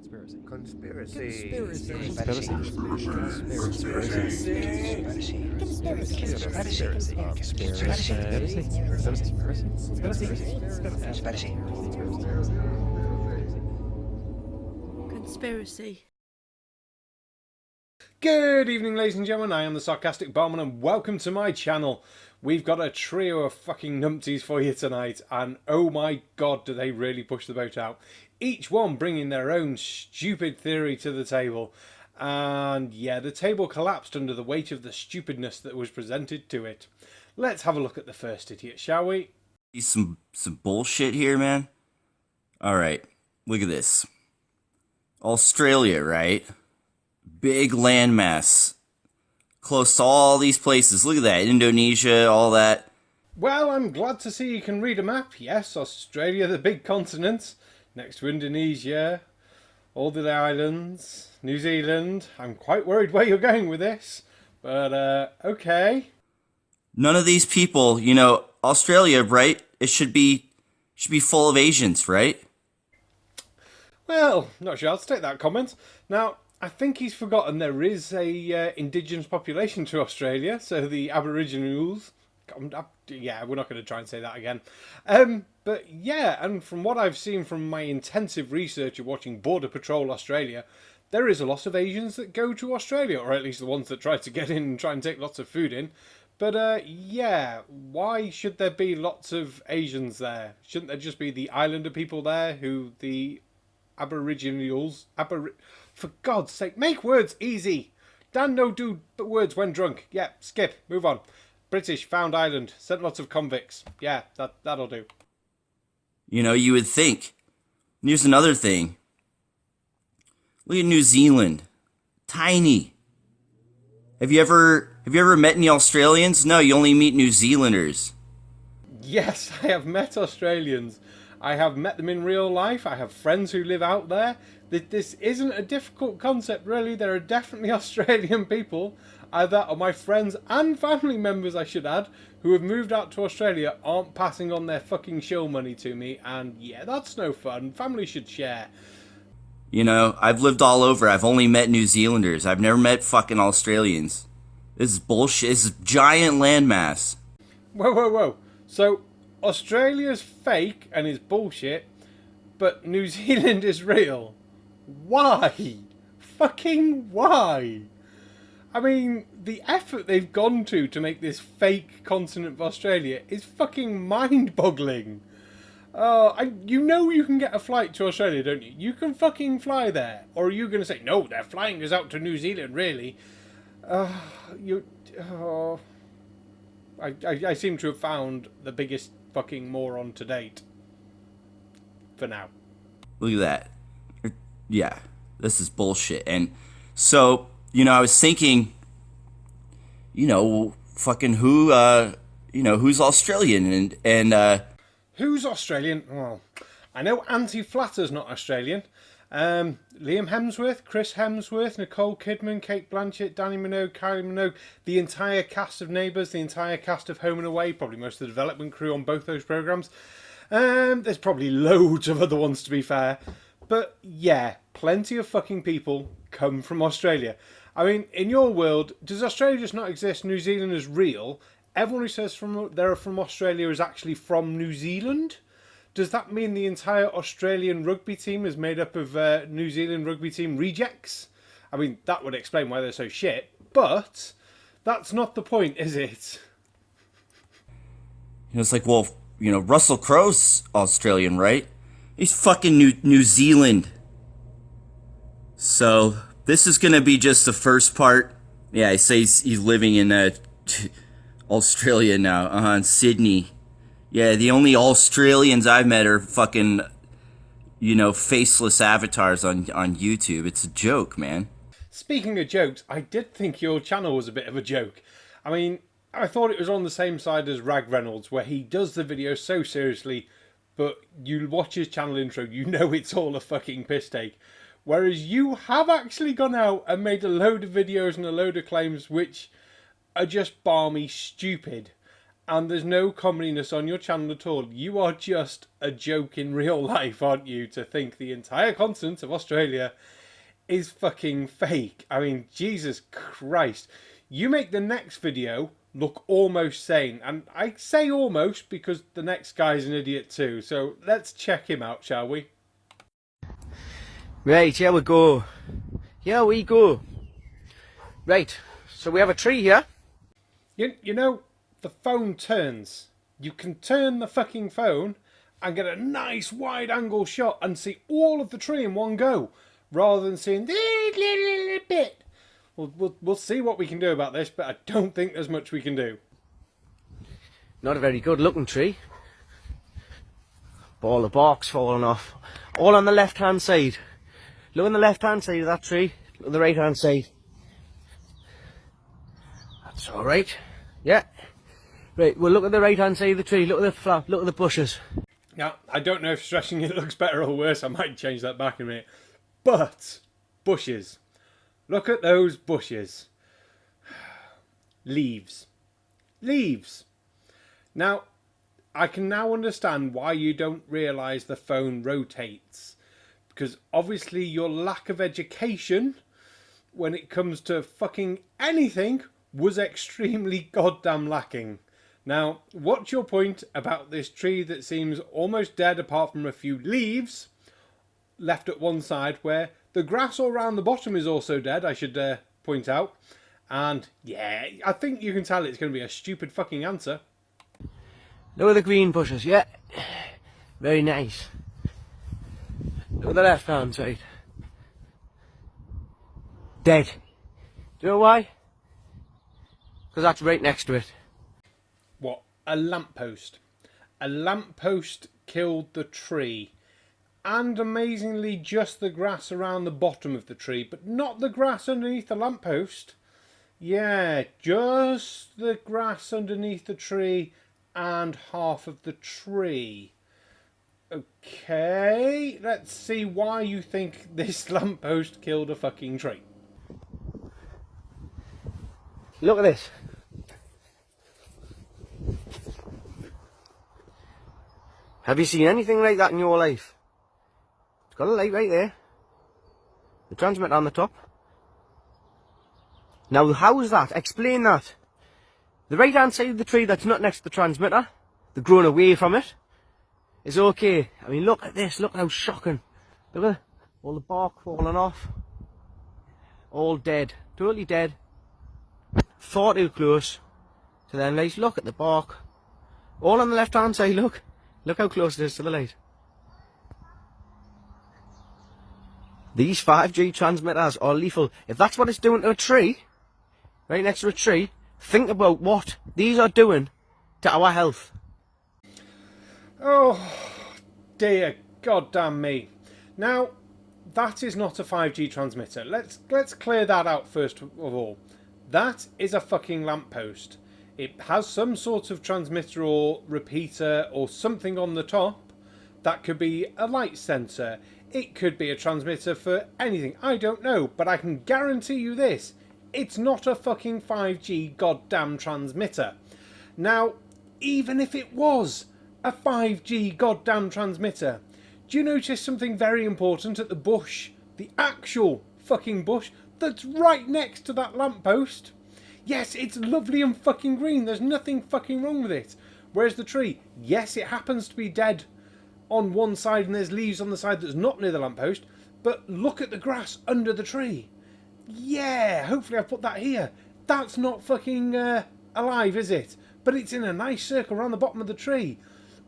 Conspiracy. Good evening, ladies and gentlemen. I am the Sarcastic Barman, and welcome to my channel. We've got a trio of fucking numpties for you tonight, and oh my god, do they really push the boat out. Each one bringing their own stupid theory to the table. And yeah, the table collapsed under the weight of the stupidness that was presented to it. Let's have a look at the first idiot, shall we? Some bullshit here, man. Alright, look at this. Australia, right? Big landmass. Close to all these places. Look at that. Indonesia, all that. Well, I'm glad to see you can read a map. Yes, Australia, the big continent. Next to Indonesia. All the islands. New Zealand. I'm quite worried where you're going with this. But, okay. None of these people, you know, Australia, right? It should be full of Asians, right? Well, not sure I'll take that comment. Now, I think he's forgotten there is a indigenous population to Australia, so the Aboriginals. Yeah, we're not going to try and say that again. But yeah, and from what I've seen from my intensive research of watching Border Patrol Australia, there is a lot of Asians that go to Australia, or at least the ones that try to get in and try and take lots of food in. But yeah, why should there be lots of Asians there? Shouldn't there just be the islander people there who the Aboriginals... For God's sake, make words easy. Dan no do words when drunk. Yeah, skip, move on. British found island, sent lots of convicts. Yeah, that'll do. You know, you would think. Here's another thing. Look at New Zealand. Tiny. Have you ever met any Australians? No, you only meet New Zealanders. Yes, I have met Australians. I have met them in real life. I have friends who live out there. This isn't a difficult concept, really. There are definitely Australian people, either are my friends and family members, I should add, who have moved out to Australia, aren't passing on their fucking shill money to me, and yeah, that's no fun. Family should share. You know, I've lived all over. I've only met New Zealanders. I've never met fucking Australians. This is bullshit. This is giant landmass. Whoa. So, Australia's fake and is bullshit, but New Zealand is real. Why? Fucking why? I mean, the effort they've gone to make this fake continent of Australia is fucking mind-boggling. You know you can get a flight to Australia, don't you? You can fucking fly there. Or are you going to say, no, they're flying us out to New Zealand, really? I seem to have found the biggest fucking moron to date. For now. Look at that. Yeah, this is bullshit. And so, you know, I was thinking, you know, fucking who's Australian and Who's Australian? Well, I know Auntie Flatter's not Australian. Liam Hemsworth, Chris Hemsworth, Nicole Kidman, Kate Blanchett, Danny Minogue, Kylie Minogue, the entire cast of Neighbours, the entire cast of Home and Away, probably most of the development crew on both those programmes. There's probably loads of other ones, to be fair. But yeah, plenty of fucking people come from Australia. I mean, in your world, does Australia just not exist? New Zealand is real. Everyone who says they're from Australia is actually from New Zealand? Does that mean the entire Australian rugby team is made up of New Zealand rugby team rejects? I mean, that would explain why they're so shit, but that's not the point, is it? You know, it's like, well, you know, Russell Crowe's Australian, right? He's fucking New Zealand. So, this is gonna be just the first part. Yeah, he says he's living in Australia now, in Sydney. Yeah, the only Australians I've met are fucking, you know, faceless avatars on YouTube. It's a joke, man. Speaking of jokes, I did think your channel was a bit of a joke. I mean, I thought it was on the same side as Rag Reynolds, where he does the video so seriously, but you watch his channel intro, you know it's all a fucking piss take. Whereas you have actually gone out and made a load of videos and a load of claims which are just balmy stupid. And there's no comeliness on your channel at all. You are just a joke in real life, aren't you? To think the entire continent of Australia is fucking fake. I mean, Jesus Christ. You make the next video look almost sane. And I say almost because the next guy's an idiot too. So let's check him out, shall we? Right, here we go. Here we go. Right, so we have a tree here. You know, the phone turns. You can turn the fucking phone and get a nice wide angle shot and see all of the tree in one go, rather than seeing this little bit. We'll see what we can do about this, but I don't think there's much we can do. Not a very good looking tree. Ball of bark's falling off. All on the left hand side. Look on the left hand side of that tree. Look on the right hand side. That's alright. Yeah. Right, well look at the right hand side of the tree. Look at the flower. Look at the bushes. Now, I don't know if stretching it looks better or worse. I might change that back in a minute. But, bushes. Look at those bushes. Leaves. Leaves. Now, I can now understand why you don't realise the phone rotates. Because obviously your lack of education when it comes to fucking anything was extremely goddamn lacking. Now, what's your point about this tree that seems almost dead apart from a few leaves left at one side, where the grass all around the bottom is also dead, I should point out. And yeah, I think you can tell it's going to be a stupid fucking answer. Look at the green bushes, yeah. Very nice. Look at the left hand side. Dead. Do you know why? Because that's right next to it. What? A lamppost. A lamppost killed the tree. And amazingly just the grass around the bottom of the tree, but not the grass underneath the lamppost. Yeah, just the grass underneath the tree and half of the tree. Okay, let's see why you think this lamppost killed a fucking tree. Look at this. Have you seen anything like that in your life? It's got a light right there. The transmitter on the top. Now how is that? Explain that. The right hand side of the tree that's not next to the transmitter, the grown away from it, is okay. I mean look at this, look how shocking. Look at all the bark falling off. All dead. Totally dead. Far too close to the light. Look at the bark. All on the left hand side, look. Look how close it is to the light. These 5G transmitters are lethal. If that's what it's doing to a tree, right next to a tree, think about what these are doing to our health. Oh dear, goddamn me. Now, that is not a 5G transmitter. Let's clear that out first of all. That is a fucking lamppost. It has some sort of transmitter or repeater or something on the top. That could be a light sensor. It could be a transmitter for anything. I don't know, but I can guarantee you this. It's not a fucking 5G goddamn transmitter. Now, even if it was a 5G goddamn transmitter, do you notice something very important at the bush? The actual fucking bush that's right next to that lamppost. Yes, it's lovely and fucking green. There's nothing fucking wrong with it. Whereas the tree, yes, it happens to be dead on one side and there's leaves on the side that's not near the lamppost, but look at the grass under the tree. Yeah, hopefully I've put that here. That's not fucking alive, is it? But it's in a nice circle around the bottom of the tree.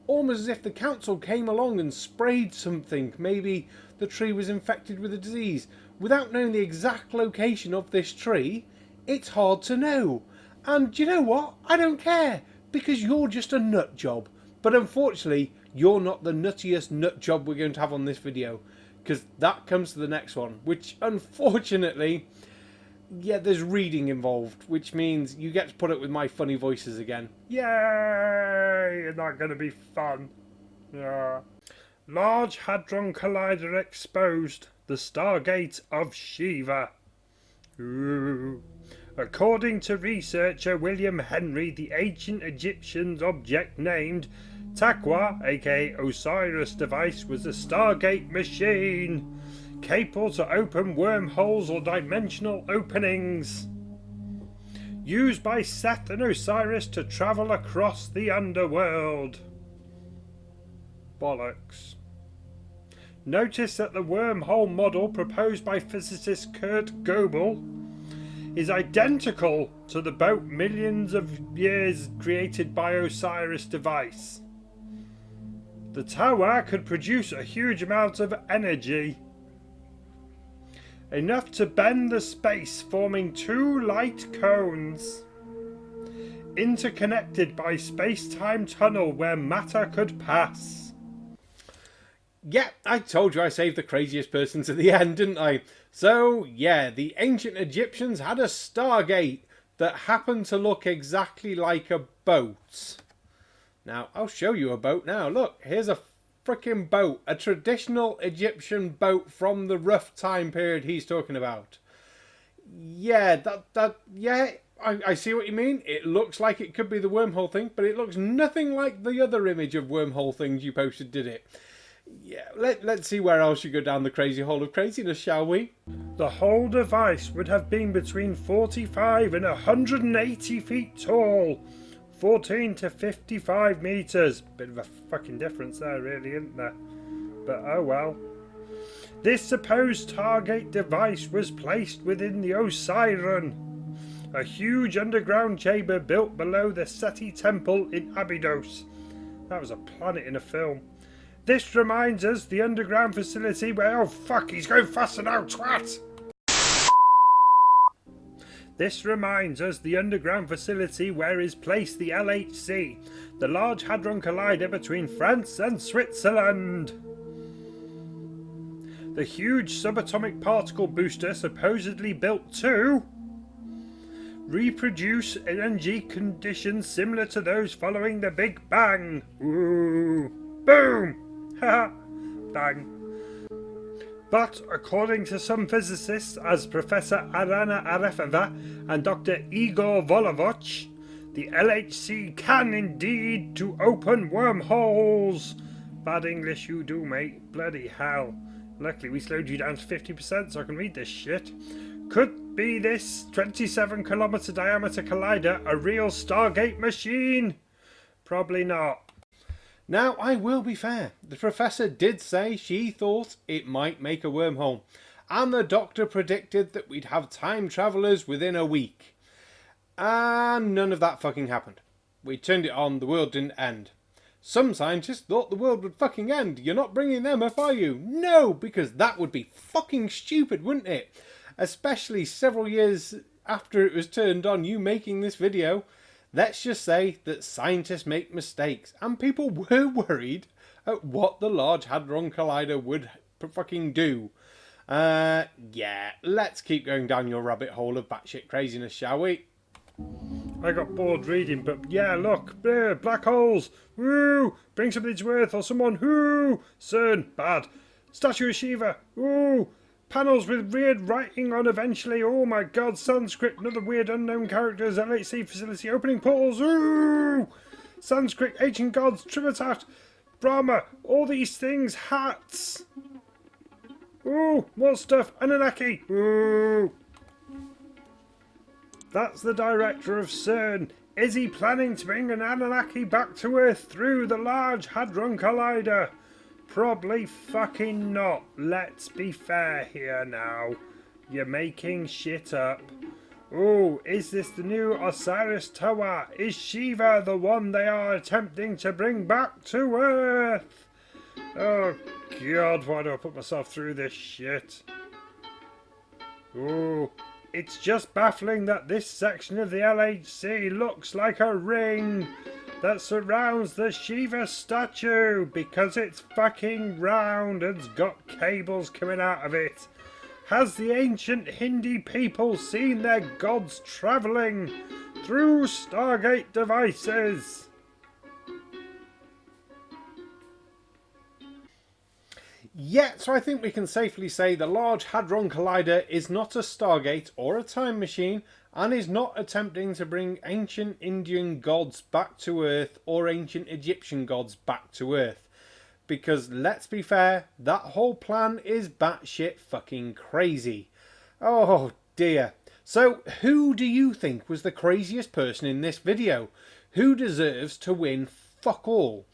Almost as if the council came along and sprayed something. Maybe the tree was infected with a disease. Without knowing the exact location of this tree, it's hard to know. And do you know what? I don't care, because you're just a nut job. But unfortunately, you're not the nuttiest nut job we're going to have on this video, because that comes to the next one, which unfortunately, yeah, there's reading involved, which means you get to put it with my funny voices again. Yay! Isn't that going to be fun? Yeah. Large Hadron Collider exposed. The Stargate of Shiva. Ooh. According to researcher William Henry, the ancient Egyptians' object named Taqwa, aka Osiris device, was a Stargate machine, capable to open wormholes or dimensional openings, used by Seth and Osiris to travel across the underworld. Bollocks. Notice that the wormhole model proposed by physicist Kurt Göbel is identical to the boat millions of years created by Osiris device. The tower could produce a huge amount of energy, enough to bend the space, forming two light cones, interconnected by space-time tunnel where matter could pass. Yeah, I told you I saved the craziest person to the end, didn't I? So, yeah, the ancient Egyptians had a Stargate that happened to look exactly like a boat. Now, I'll show you a boat now. Look, here's a freaking boat. A traditional Egyptian boat from the rough time period he's talking about. Yeah, I see what you mean. It looks like it could be the wormhole thing, but it looks nothing like the other image of wormhole things you posted, did it? Yeah, let's see where else you go down the crazy hole of craziness, shall we? The whole device would have been between 45 and 180 feet tall, 14 to 55 meters. Bit of a fucking difference there, really, isn't there? But oh well. This supposed Stargate device was placed within the CERN, a huge underground chamber built below the Seti Temple in Abydos. That was a planet in a film. This reminds us the underground facility where... Oh fuck, he's going faster now, twat! This reminds us the underground facility where is placed the LHC, the Large Hadron Collider between France and Switzerland. The huge subatomic particle booster supposedly built to reproduce energy conditions similar to those following the Big Bang. Ooh. Boom! Haha. Bang. But according to some physicists, as Professor Arana Arefova and Dr. Igor Volovich, the LHC can indeed to open wormholes. Bad English you do, mate. Bloody hell. Luckily we slowed you down to 50% so I can read this shit. Could be this 27 kilometer diameter collider a real Stargate machine? Probably not. Now, I will be fair. The professor did say she thought it might make a wormhole. And the doctor predicted that we'd have time travellers within a week. And none of that fucking happened. We turned it on, the world didn't end. Some scientists thought the world would fucking end. You're not bringing them up, are you? No, because that would be fucking stupid, wouldn't it? Especially several years after it was turned on, you making this video. Let's just say that scientists make mistakes, and people were worried at what the Large Hadron Collider would fucking do. Yeah, let's keep going down your rabbit hole of batshit craziness, shall we? I got bored reading, but yeah, look, black holes, woo, bring something to Earth or someone, woo, CERN, bad, statue of Shiva, woo, panels with weird writing on eventually, oh my god, Sanskrit, another weird unknown characters, LHC facility, opening portals, woo, Sanskrit, ancient gods, Trivatat, Brahma, all these things, hats, ooh, more stuff, Anunnaki, ooh. That's the director of CERN. Is he planning to bring an Anunnaki back to Earth through the Large Hadron Collider? Probably fucking not. Let's be fair here now. You're making shit up. Oh, is this the new Osiris Tower? Is Shiva the one they are attempting to bring back to Earth? Oh god, why do I put myself through this shit? Oh. It's just baffling that this section of the LHC looks like a ring that surrounds the Shiva statue because it's fucking round and's got cables coming out of it. Has the ancient Hindi people seen their gods travelling through Stargate devices? Yeah, so I think we can safely say the Large Hadron Collider is not a Stargate or a time machine, and is not attempting to bring ancient Indian gods back to Earth or ancient Egyptian gods back to Earth. Because, let's be fair, that whole plan is batshit fucking crazy. Oh dear. So, who do you think was the craziest person in this video? Who deserves to win fuck all?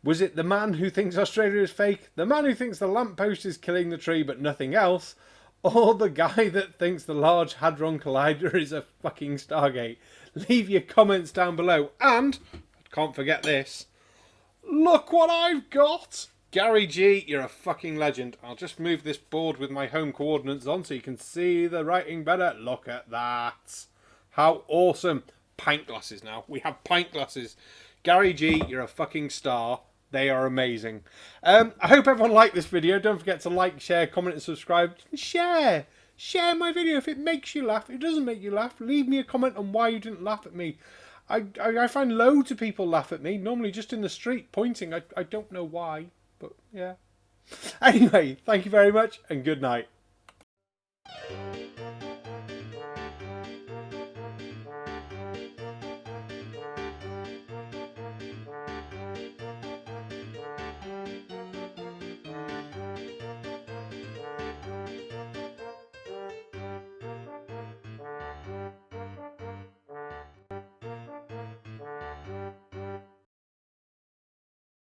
Was it the man who thinks Australia is fake, the man who thinks the lamppost is killing the tree but nothing else, or the guy that thinks the Large Hadron Collider is a fucking Stargate? Leave your comments down below. And, can't forget this, look what I've got! Gary G, you're a fucking legend. I'll just move this board with my home coordinates on so you can see the writing better. Look at that. How awesome. Pint glasses now. We have pint glasses. Gary G, you're a fucking star. They are amazing. I hope everyone liked this video. Don't forget to like, share, comment and subscribe. Share. Share my video if it makes you laugh. If it doesn't make you laugh, leave me a comment on why you didn't laugh at me. I find loads of people laugh at me, normally just in the street pointing. I don't know why, but yeah. Anyway, thank you very much and good night.